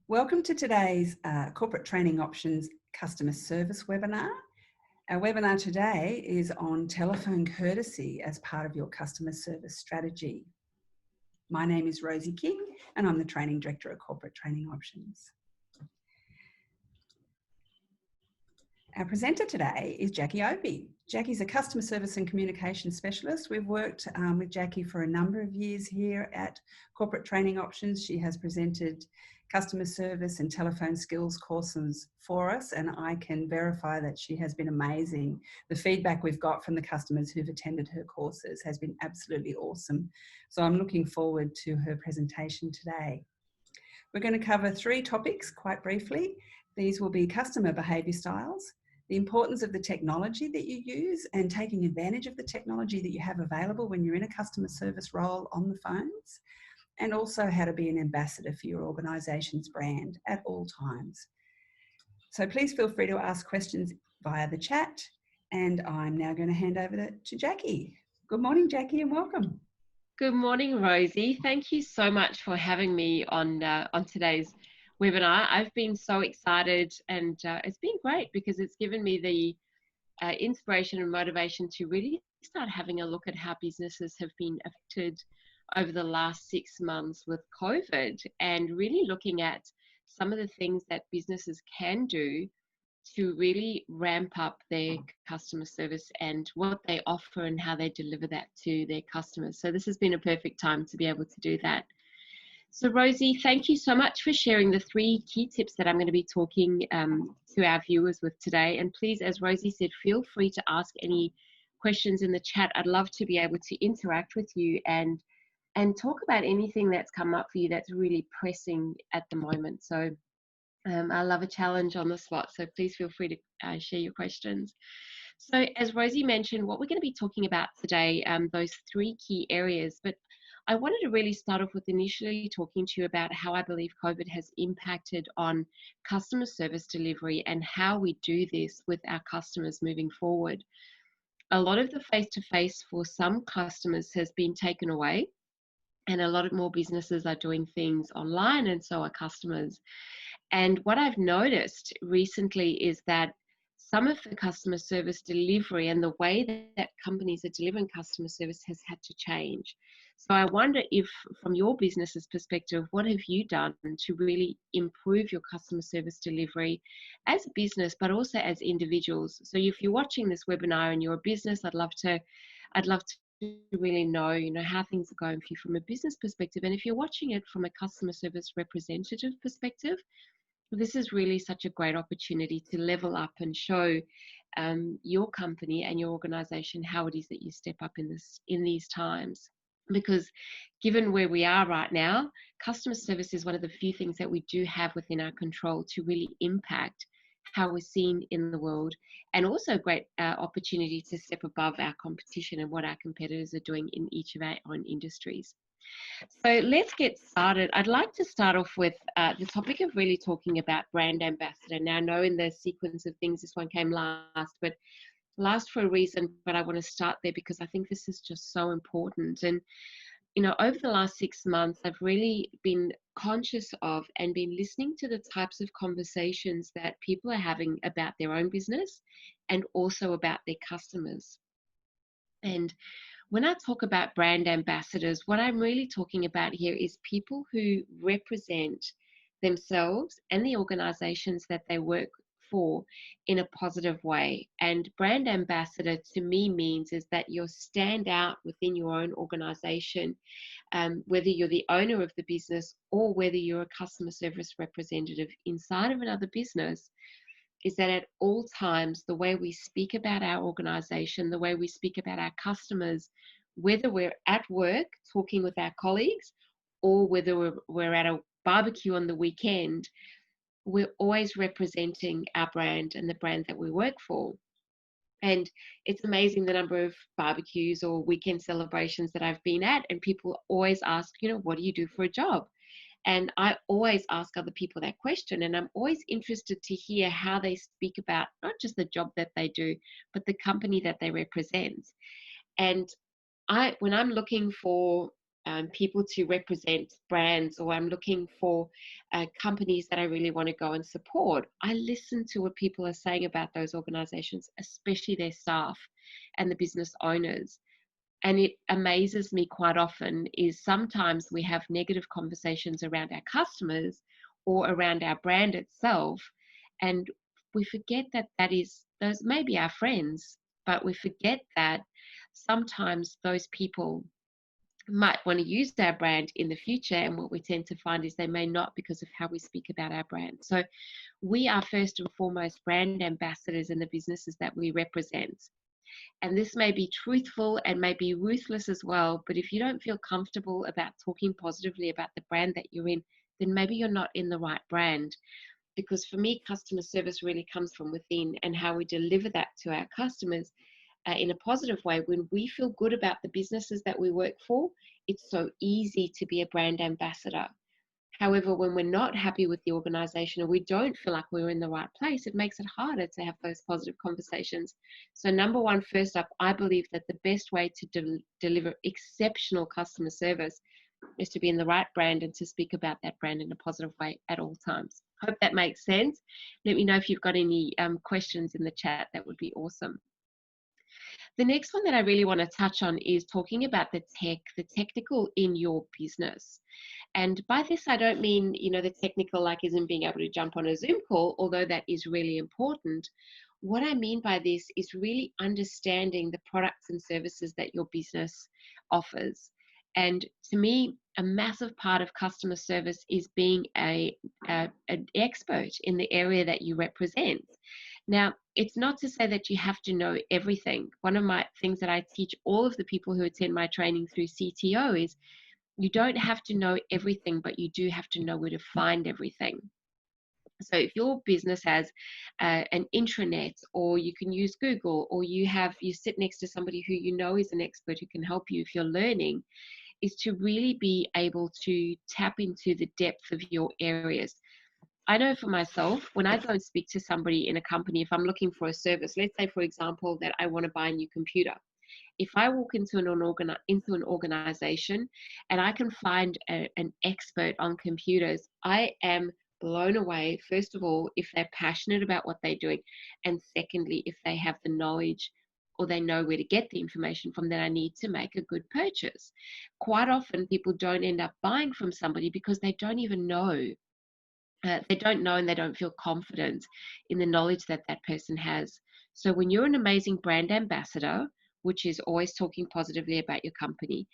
Welcome to today's Corporate Training Options Customer Service webinar. Our webinar today is on telephone courtesy as part of your customer service strategy. My name is Rosie King and I'm the Training Director of Corporate Training Options. Our presenter today is Jacque Opie. Jackie's a customer service and communication specialist. We've worked with Jacque for a number of years here at Corporate Training Options. She has presented customer service and telephone skills courses for us, and I can verify that she has been amazing. The feedback we've got from the customers who've attended her courses has been absolutely awesome. So I'm looking forward to her presentation today. We're going to cover three topics quite briefly. These will be customer behaviour styles, the importance of the technology that you use and taking advantage of the technology that you have available when you're in a customer service role on the phones, and also how to be an ambassador for your organisation's brand at all times. So please feel free to ask questions via the chat, and I'm now going to hand over to Jacque. Good morning, Jacque, and welcome. Good morning, Rosie. Thank you so much for having me on today's webinar. I've been so excited, and it's been great because it's given me the inspiration and motivation to really start having a look at how businesses have been affected over the last 6 months with COVID, and really looking at some of the things that businesses can do to really ramp up their customer service and what they offer and how they deliver that to their customers. So this has been a perfect time to be able to do that. So Rosie, thank you so much for sharing the 3 key tips that I'm going to be talking to our viewers with today. And please, as Rosie said, feel free to ask any questions in the chat. I'd love to be able to interact with you and talk about anything that's come up for you that's really pressing at the moment. So I love a challenge on the spot, so please feel free to share your questions. So as Rosie mentioned, what we're going to be talking about today, those 3 key areas, but I wanted to really start off with initially talking to you about how I believe COVID has impacted on customer service delivery and how we do this with our customers moving forward. A lot of the face-to-face for some customers has been taken away, and a lot more businesses are doing things online, and so are customers. And what I've noticed recently is that some of the customer service delivery and the way that companies are delivering customer service has had to change. So I wonder if, from your business's perspective, what have you done to really improve your customer service delivery as a business, but also as individuals? So if you're watching this webinar and you're a business, I'd love to really know, how things are going for you from a business perspective. And if you're watching it from a customer service representative perspective, this is really such a great opportunity to level up and show your company and your organization how it is that you step up in these times. Because given where we are right now, customer service is one of the few things that we do have within our control to really impact how we're seen in the world, and also a great opportunity to step above our competition and what our competitors are doing in each of our own industries. So let's get started. I'd like to start off with the topic of really talking about brand ambassador. Now, I know in the sequence of things, this one came last, but last for a reason, but I want to start there because I think this is just so important. And, over the last 6 months, I've really been conscious of and been listening to the types of conversations that people are having about their own business and also about their customers. And when I talk about brand ambassadors, what I'm really talking about here is people who represent themselves and the organizations that they work for in a positive way. And brand ambassador to me means is that you stand out within your own organization, whether you're the owner of the business or whether you're a customer service representative inside of another business, is that at all times, the way we speak about our organization, the way we speak about our customers, whether we're at work talking with our colleagues or whether we're at a barbecue on the weekend, we're always representing our brand and the brand that we work for. And it's amazing the number of barbecues or weekend celebrations that I've been at, and people always ask, what do you do for a job? And I always ask other people that question, and I'm always interested to hear how they speak about not just the job that they do, but the company that they represent. And when I'm looking for people to represent brands, or I'm looking for companies that I really want to go and support, I listen to what people are saying about those organizations, especially their staff and the business owners. And it amazes me quite often is sometimes we have negative conversations around our customers or around our brand itself, and we forget that those may be our friends, but we forget that sometimes those people might want to use our brand in the future, and what we tend to find is they may not, because of how we speak about our brand. So we are first and foremost brand ambassadors in the businesses that we represent. And this may be truthful and may be ruthless as well, but if you don't feel comfortable about talking positively about the brand that you're in, then maybe you're not in the right brand. Because for me, customer service really comes from within, and how we deliver that to our customers in a positive way. When we feel good about the businesses that we work for, it's so easy to be a brand ambassador. However, when we're not happy with the organization, or we don't feel like we're in the right place, it makes it harder to have those positive conversations. So number one, first up, I believe that the best way to deliver exceptional customer service is to be in the right brand and to speak about that brand in a positive way at all times. Hope that makes sense. Let me know if you've got any questions in the chat. That would be awesome. The next one that I really want to touch on is talking about the technical in your business. And by this, I don't mean, the technical like isn't being able to jump on a Zoom call, although that is really important. What I mean by this is really understanding the products and services that your business offers. And to me, a massive part of customer service is being an expert in the area that you represent. Now, it's not to say that you have to know everything. One of my things that I teach all of the people who attend my training through CTO is you don't have to know everything, but you do have to know where to find everything. So if your business has an intranet, or you can use Google, or you sit next to somebody who you know is an expert who can help you if you're learning, is to really be able to tap into the depth of your areas. I know for myself, when I go and speak to somebody in a company, if I'm looking for a service, let's say, for example, that I want to buy a new computer. If I walk into an organization and I can find an expert on computers, I am blown away, first of all, if they're passionate about what they're doing, and secondly, if they have the knowledge or they know where to get the information from that I need to make a good purchase. Quite often, people don't end up buying from somebody because they don't even know. They don't know, and they don't feel confident in the knowledge that that person has. So when you're an amazing brand ambassador, which is always talking positively about your company,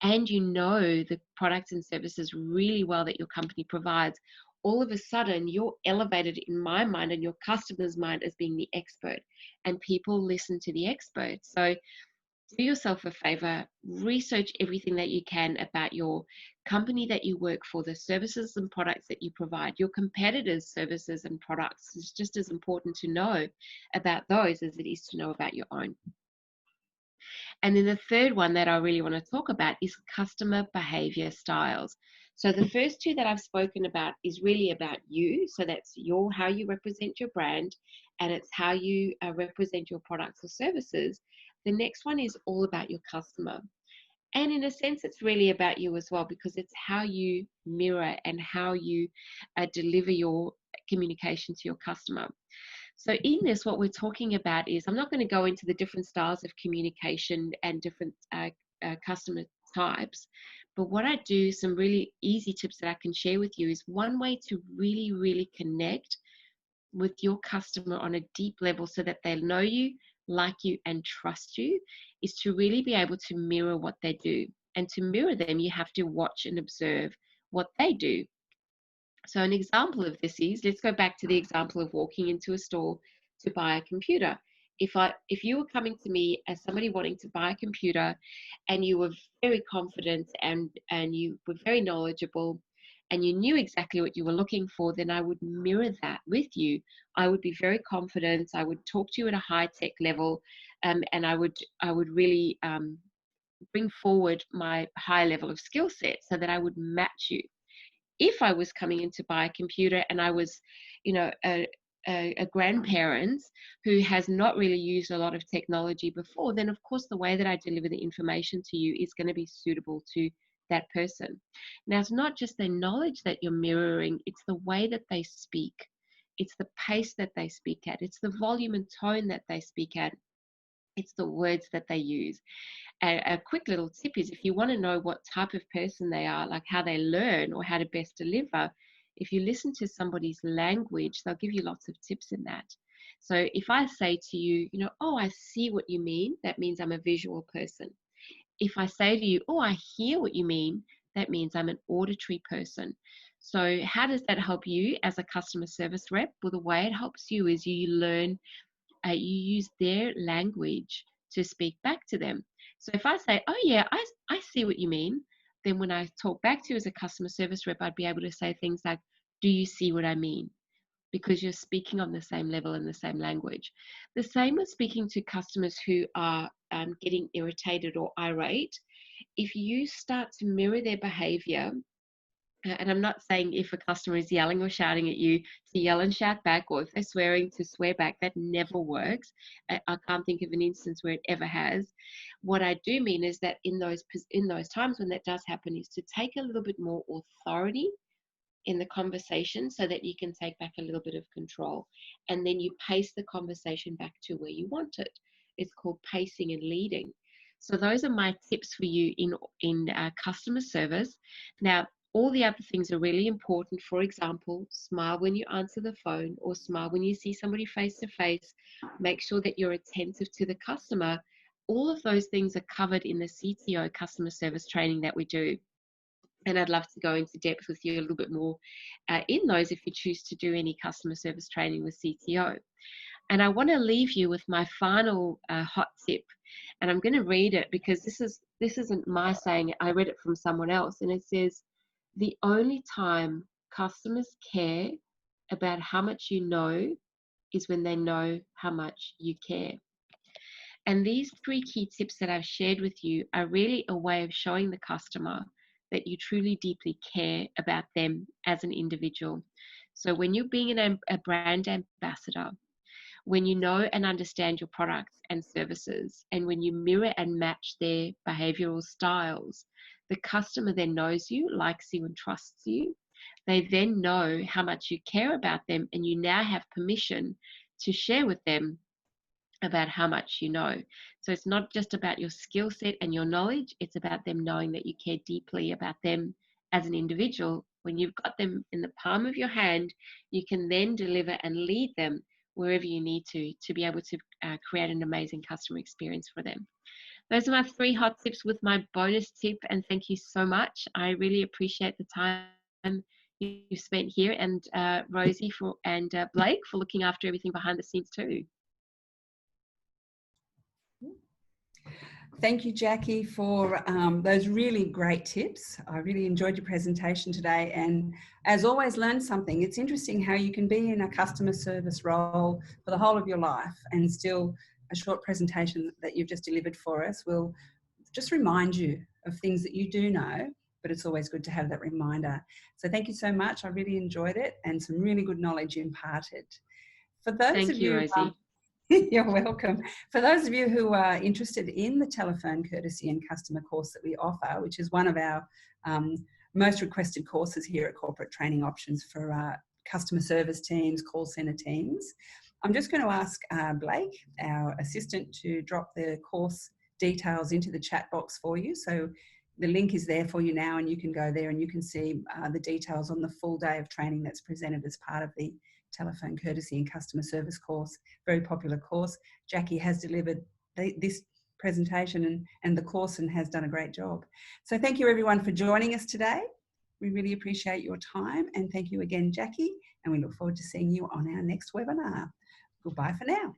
and you know the products and services really well that your company provides, all of a sudden you're elevated in my mind and your customer's mind as being the expert, and people listen to the expert. So do yourself a favor, research everything that you can about your company that you work for, the services and products that you provide, your competitors' services and products. It's just as important to know about those as it is to know about your own. And then the third one that I really want to talk about is customer behavior styles. So the first two that I've spoken about is really about you. So that's how you represent your brand, and it's how you represent your products or services. The next one is all about your customer. And in a sense, it's really about you as well, because it's how you mirror and how you deliver your communication to your customer. So in this, what we're talking about is, I'm not going to go into the different styles of communication and different customer types, but what I do, some really easy tips that I can share with you, is one way to really, really connect with your customer on a deep level so that they know you, like you, and trust you, is to really be able to mirror what they do. And to mirror them, you have to watch and observe what they do. So an example of this is, let's go back to the example of walking into a store to buy a computer. If you were coming to me as somebody wanting to buy a computer, and you were very confident and you were very knowledgeable, and you knew exactly what you were looking for, then I would mirror that with you. I would be very confident. I would talk to you at a high-tech level, and I would really bring forward my high level of skill set so that I would match you. If I was coming in to buy a computer and I was, a grandparent who has not really used a lot of technology before, then of course the way that I deliver the information to you is going to be suitable to that person. Now, it's not just the knowledge that you're mirroring, it's the way that they speak. It's the pace that they speak at. It's the volume and tone that they speak at. It's the words that they use. A quick little tip is, if you want to know what type of person they are, like how they learn or how to best deliver, if you listen to somebody's language, they'll give you lots of tips in that. So if I say to you, oh, I see what you mean, that means I'm a visual person. If I say to you, oh, I hear what you mean, that means I'm an auditory person. So how does that help you as a customer service rep? Well, the way it helps you is you learn, you use their language to speak back to them. So if I say, oh yeah, I see what you mean, then when I talk back to you as a customer service rep, I'd be able to say things like, do you see what I mean? Because you're speaking on the same level and the same language. The same with speaking to customers who are getting irritated or irate. If you start to mirror their behavior, and I'm not saying if a customer is yelling or shouting at you to yell and shout back, or if they're swearing to swear back, that never works. I can't think of an instance where it ever has. What I do mean is that in those times when that does happen, is to take a little bit more authority in the conversation so that you can take back a little bit of control, and then you pace the conversation back to where you want it. It's called pacing and leading. So those are my tips for you in customer service. Now, all the other things are really important. For example, smile when you answer the phone, or smile when you see somebody face to face. Make sure that you're attentive to the customer. All of those things are covered in the CTO customer service training that we do. And I'd love to go into depth with you a little bit more in those if you choose to do any customer service training with CTO. And I want to leave you with my final hot tip. And I'm going to read it because this isn't my saying. I read it from someone else. And it says, the only time customers care about how much you know is when they know how much you care. And these 3 key tips that I've shared with you are really a way of showing the customer that you truly deeply care about them as an individual. So when you're being a brand ambassador, when you know and understand your products and services, and when you mirror and match their behavioral styles, the customer then knows you, likes you, and trusts you. They then know how much you care about them, and you now have permission to share with them about how much you know. So it's not just about your skill set and your knowledge, it's about them knowing that you care deeply about them as an individual. When you've got them in the palm of your hand, you can then deliver and lead them wherever you need to be able to create an amazing customer experience for them. Those are my 3 hot tips with my bonus tip, and thank you so much. I really appreciate the time you've spent here, and Rosie and Blake for looking after everything behind the scenes too. Thank you, Jackie, for those really great tips. I really enjoyed your presentation today, and as always, learned something. It's interesting how you can be in a customer service role for the whole of your life, and still a short presentation that you've just delivered for us will just remind you of things that you do know, but it's always good to have that reminder. So thank you so much. I really enjoyed it, and some really good knowledge you imparted. For those of you, Rosie. You're welcome. For those of you who are interested in the telephone courtesy and customer course that we offer, which is one of our most requested courses here at Corporate Training Options for customer service teams, call centre teams, I'm just going to ask Blake, our assistant, to drop the course details into the chat box for you. So the link is there for you now, and you can go there and you can see the details on the full day of training that's presented as part of the telephone courtesy and customer service course. Very popular course. Jackie has delivered this presentation and the course and has done a great job. So thank you everyone for joining us today. We really appreciate your time, and thank you again, Jackie, and we look forward to seeing you on our next webinar. Goodbye for now.